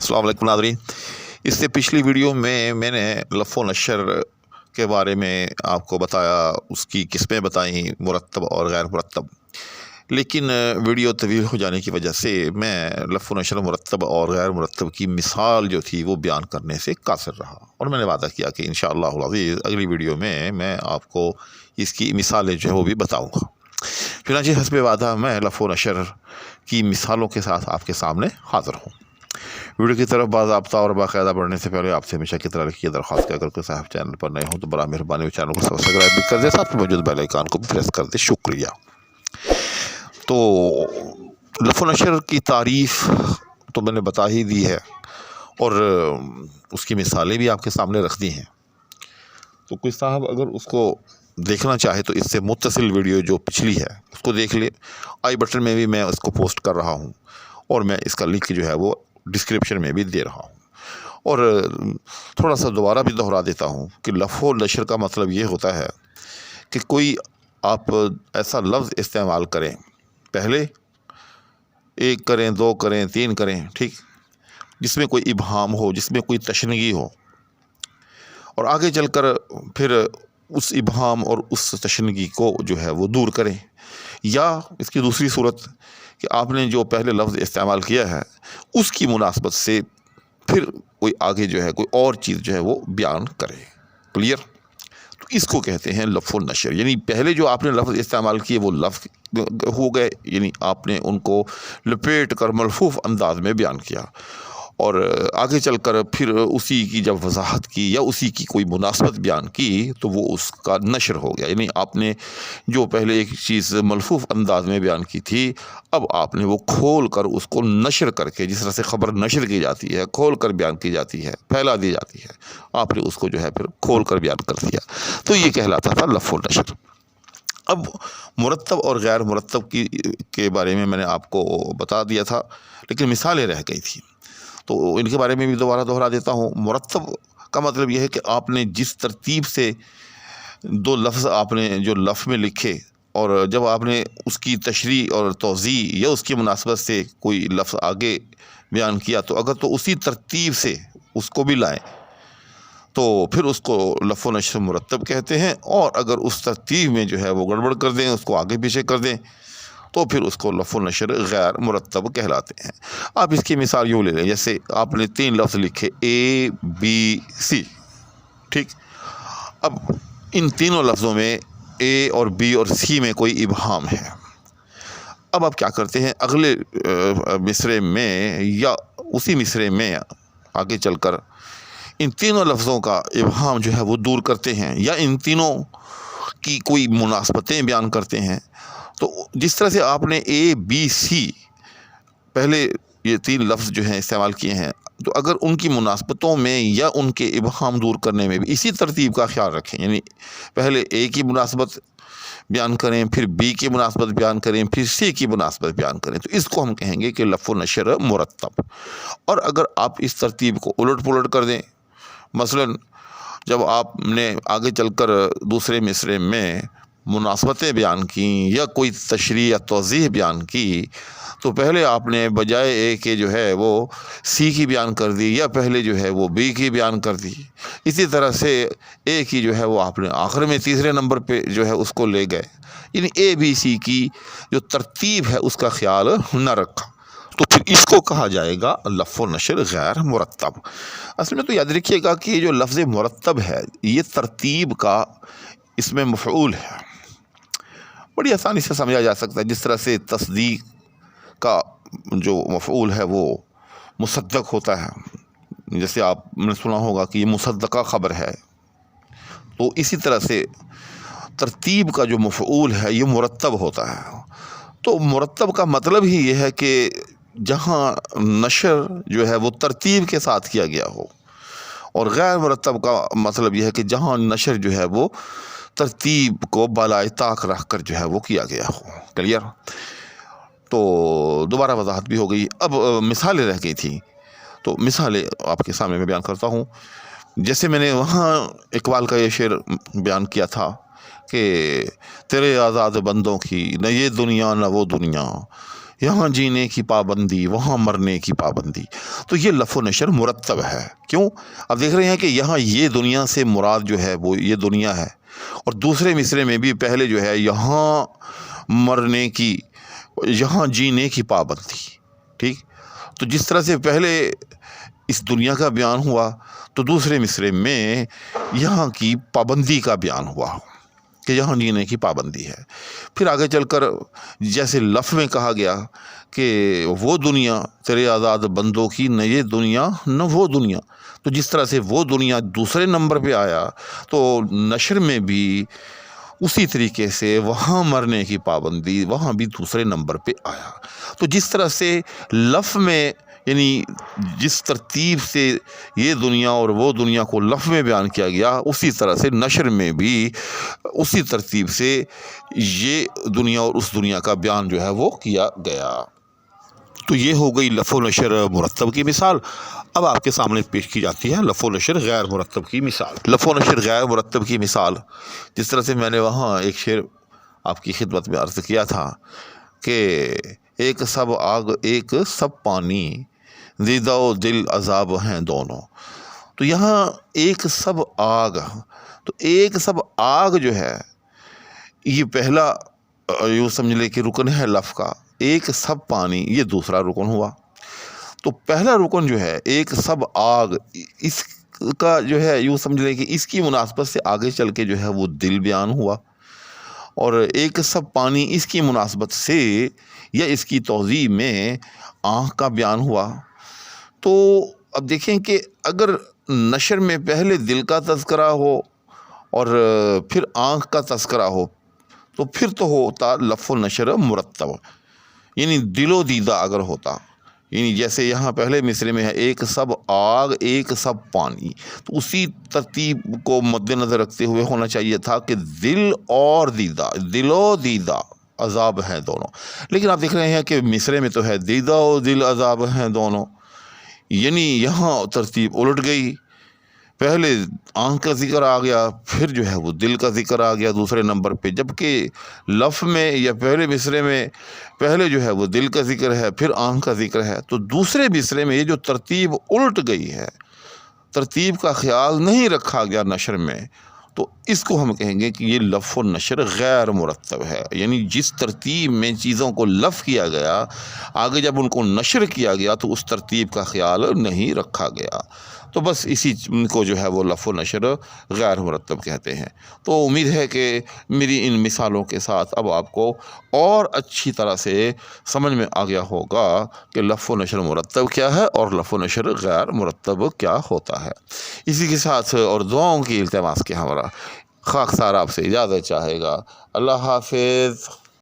अस्सलाम वालेकुम नाज़रीन। इससे पिछली वीडियो में मैंने लफ़ व नशर के बारे में आपको बताया, उसकी किस्में बताई, मुरत्तब और गैर मुरत्तब। लेकिन वीडियो तवील हो जाने की वजह से मैं लफ़ व नशर मुरत्तब और गैर मुरत्तब की मिसाल जो थी वो बयान करने से कासिर रहा, और मैंने वादा किया कि इंशाअल्लाह अज़ीज़ अगली वीडियो में मैं आपको इसकी मिसालें जो है वो भी बताऊँगा। चुनांचे हस्बे वादा मैं लफ़ व नशर की मिसालों के साथ आपके सामने हाज़िर हूँ। वीडियो की तरफ बाज़ाब्ता और बाकायदा बढ़ने से पहले आपसे हमेशा की तरह की दरख्वास्त कि अगर कोई साहब चैनल पर नए हो तो बड़ा मेहरबानी चैनल को सब्सक्राइब भी कर दे, साथ में मौजूद बेल आइकन को भी प्रेस कर दे। शुक्रिया। तो लफ़ व नशर की तारीफ़ तो मैंने बता ही दी है और उसकी मिसालें भी आपके सामने रख दी हैं। तो कोई साहब अगर उसको देखना चाहे तो इससे मुत्तसिल वीडियो जो पिछली है उसको देख ले। आई बटन में भी मैं उसको पोस्ट कर रहा हूँ और मैं इसका लिंक जो है वो डिस्क्रिप्शन में भी दे रहा हूँ। और थोड़ा सा दोबारा भी दोहरा देता हूँ कि लफ़ व नशर का मतलब ये होता है कि कोई आप ऐसा लफ्ज़ इस्तेमाल करें, पहले एक करें, दो करें, तीन करें, ठीक, जिसमें कोई इबहाम हो, जिसमें कोई तशनगी हो, और आगे चलकर फिर उस इबहाम और उस तशनगी को जो है वो दूर करें। या इसकी दूसरी सूरत कि आपने जो पहले लफ्ज़ इस्तेमाल किया है उसकी मुनासबत से फिर कोई आगे जो है कोई और चीज़ जो है वो बयान करे। क्लियर? तो इसको कहते हैं लफ़ व नशर, यानी पहले जो आपने लफ्ज़ इस्तेमाल किए वो लफ्ज़ हो गए, यानी आपने उनको लपेट कर मलफूफ अंदाज में बयान किया, और आगे चलकर फिर उसी की जब वजाहत की या उसी की कोई मुनासबत बयान की तो वो उसका नशर हो गया। यानी आपने जो पहले एक चीज़ मलफूफ अंदाज में बयान की थी, अब आपने वो खोल कर उसको नशर करके, जिस तरह से ख़बर नशर की जाती है, खोल कर बयान की जाती है, फैला दी जाती है, आपने उसको जो है फिर खोल कर बयान कर दिया। तो ये कहलाता था लफ़ व नशर। अब मुरत्तब और गैर मुरत्तब के बारे में मैंने आपको बता दिया था, लेकिन मिसालें रह गई थी, तो इनके बारे में भी दोबारा दोहरा देता हूँ। मुरत्तब का मतलब यह है कि आपने जिस तरतीब से दो लफ्ज़ आपने जो लफ़ में लिखे, और जब आपने उसकी तशरीह और तौज़ीह या उसकी मुनासबत से कोई लफ्ज़ आगे बयान किया, तो अगर तो उसी तरतीब से उसको भी लाएँ तो फिर उसको लफ़ व नशर मुरत्तब कहते हैं, और अगर उस तरतीब में जो है वो गड़बड़ कर दें, उसको आगे पीछे कर दें, तो फिर उसको लफ़ व नशर गैर मुरत्तब कहलाते हैं। आप इसकी मिसाल यूँ ले लें, जैसे आपने तीन लफ्ज़ लिखे A B C, ठीक। अब इन तीनों लफ्ज़ों में A और B और C में कोई इबहाम है। अब आप क्या करते हैं, अगले मिसरे में या उसी मिसरे में आगे चलकर इन तीनों लफ्ज़ों का इबहाम जो है वो दूर करते हैं, या इन तीनों की कोई मुनासबतें बयान करते हैं। तो जिस तरह से आपने A B C पहले ये तीन लफ्ज़ जो हैं इस्तेमाल किए हैं, तो अगर उनकी मुनासबतों में या उनके इबहाम दूर करने में भी इसी तरतीब का ख्याल रखें, यानी पहले A की मुनासबत बयान करें, फिर B की मुनासबत बयान करें, फिर C की मुनासबत बयान करें, तो इसको हम कहेंगे कि लफ़ व नशर मुरत्तब। और अगर आप इस तरतीब को उलट पुलट कर दें, मसलन जब आपने आगे चलकर दूसरे मिसरे में मुनासबतें बयान की या कोई तशरीह या तौज़ीह बयान की, तो पहले आपने बजाय ए के जो है वो सी की बयान कर दी, या पहले जो है वो बी की बयान कर दी। इसी तरह से ए की जो है वो आपने आखिर में तीसरे नंबर पे जो है उसको ले गए, यानी ए बी सी की जो तरतीब है उसका ख्याल न रखा, तो फिर इसको कहा जाएगा लफ़ व नशर गैर मुरत्तब। असल में तो याद रखिएगा कि ये जो लफ्ज़ मुरत्तब है ये तरतीब का इसमें मफ़ऊल है, बड़ी आसानी से समझा जा सकता है। जिस तरह से तस्दीक का जो मफ़ऊल है वो मुसद्दक़ होता है, जैसे आपने सुना होगा कि ये मुसद्दक़ा ख़बर है, तो इसी तरह से तरतीब का जो मफ़ऊल है ये मुरत्तब होता है। तो मुरत्तब का मतलब ही ये है कि जहाँ नशर जो है वो तरतीब के साथ किया गया हो, और गैर मुरत्तब का मतलब यह है कि जहाँ नशर जो है वो तरतीब को बालाए ताक रख कर जो है वो किया गया हो। क्लियर? तो दोबारा वजाहत भी हो गई। अब मिसालें रह गई थी, तो मिसालें आपके सामने मैं बयान करता हूँ। जैसे मैंने वहाँ इकबाल का ये शेर बयान किया था कि तेरे आज़ाद बंदों की न ये दुनिया न वो दुनिया, یہاں جینے کی پابندی وہاں مرنے کی پابندی. تو یہ لف و نشر مرتب ہے. کیوں؟ اب دیکھ رہے ہیں کہ یہاں یہ دنیا سے مراد جو ہے وہ یہ دنیا ہے، اور دوسرے مصرے میں بھی پہلے جو ہے یہاں مرنے کی یہاں جینے کی پابندی. ٹھیک. تو جس طرح سے پہلے اس دنیا کا بیان ہوا تو دوسرے مصرے میں یہاں کی پابندی کا بیان ہوا کہ یہاں جینے کی پابندی ہے. پھر آگے چل کر جیسے لفظ میں کہا گیا کہ وہ دنیا تیرے آزاد بندوں کی نہ یہ دنیا نہ وہ دنیا، تو جس طرح سے وہ دنیا دوسرے نمبر پہ آیا تو نشر میں بھی اسی طریقے سے وہاں مرنے کی پابندی وہاں بھی دوسرے نمبر پہ آیا. تو جس طرح سے لفظ میں یعنی جس ترتیب سے یہ دنیا اور وہ دنیا کو لفظ میں بیان کیا گیا، اسی طرح سے نشر میں بھی اسی ترتیب سے یہ دنیا اور اس دنیا کا بیان جو ہے وہ کیا گیا. تو یہ ہو گئی لف و نشر مرتب کی مثال. اب آپ کے سامنے پیش کی جاتی ہے لف و نشر غیر مرتب کی مثال. لف و نشر غیر مرتب کی مثال جس طرح سے میں نے وہاں ایک شعر آپ کی خدمت میں عرض کیا تھا کہ ایک سب آگ ایک سب پانی، دیدہ و دل عذاب ہیں دونوں. تو یہاں ایک سب آگ، تو ایک سب آگ جو ہے یہ پہلا یوں سمجھ لے کہ رکن ہے لفظ کا. ایک سب پانی یہ دوسرا رکن ہوا. تو پہلا رکن جو ہے ایک سب آگ، اس کا جو ہے یوں سمجھ لے کہ اس کی مناسبت سے آگے چل کے جو ہے وہ دل بیان ہوا، اور ایک سب پانی اس کی مناسبت سے یا اس کی توضیح میں آنکھ کا بیان ہوا. تو اب دیکھیں کہ اگر نشر میں پہلے دل کا تذکرہ ہو اور پھر آنکھ کا تذکرہ ہو تو پھر تو ہوتا لف و نشر مرتب. یعنی دل و دیدہ اگر ہوتا، یعنی جیسے یہاں پہلے مصرے میں ہے ایک سب آگ ایک سب پانی، تو اسی ترتیب کو مد نظر رکھتے ہوئے ہونا چاہیے تھا کہ دل اور دیدہ، دل و دیدہ عذاب ہیں دونوں. لیکن آپ دیکھ رہے ہیں کہ مصرے میں تو ہے دیدہ و دل عذاب ہیں دونوں، یعنی یہاں ترتیب الٹ گئی. پہلے آنکھ کا ذکر آ گیا، پھر جو ہے وہ دل کا ذکر آ گیا دوسرے نمبر پہ، جبکہ لفظ میں یا پہلے مصرے میں پہلے جو ہے وہ دل کا ذکر ہے پھر آنکھ کا ذکر ہے. تو دوسرے مصرے میں یہ جو ترتیب الٹ گئی ہے، ترتیب کا خیال نہیں رکھا گیا نشر میں، تو اس کو ہم کہیں گے کہ یہ لف و نشر غیر مرتب ہے. یعنی جس ترتیب میں چیزوں کو لف کیا گیا، آگے جب ان کو نشر کیا گیا تو اس ترتیب کا خیال نہیں رکھا گیا. تو بس اسی کو جو ہے وہ لف و نشر غیر مرتب کہتے ہیں. تو امید ہے کہ میری ان مثالوں کے ساتھ اب آپ کو اور اچھی طرح سے سمجھ میں آ گیا ہوگا کہ لف و نشر مرتب کیا ہے اور لف و نشر غیر مرتب کیا ہوتا ہے. اسی کے ساتھ اور دعاؤں کی التماس کے ہمارا خاکسار آپ سے اجازت چاہے گا. اللہ حافظ.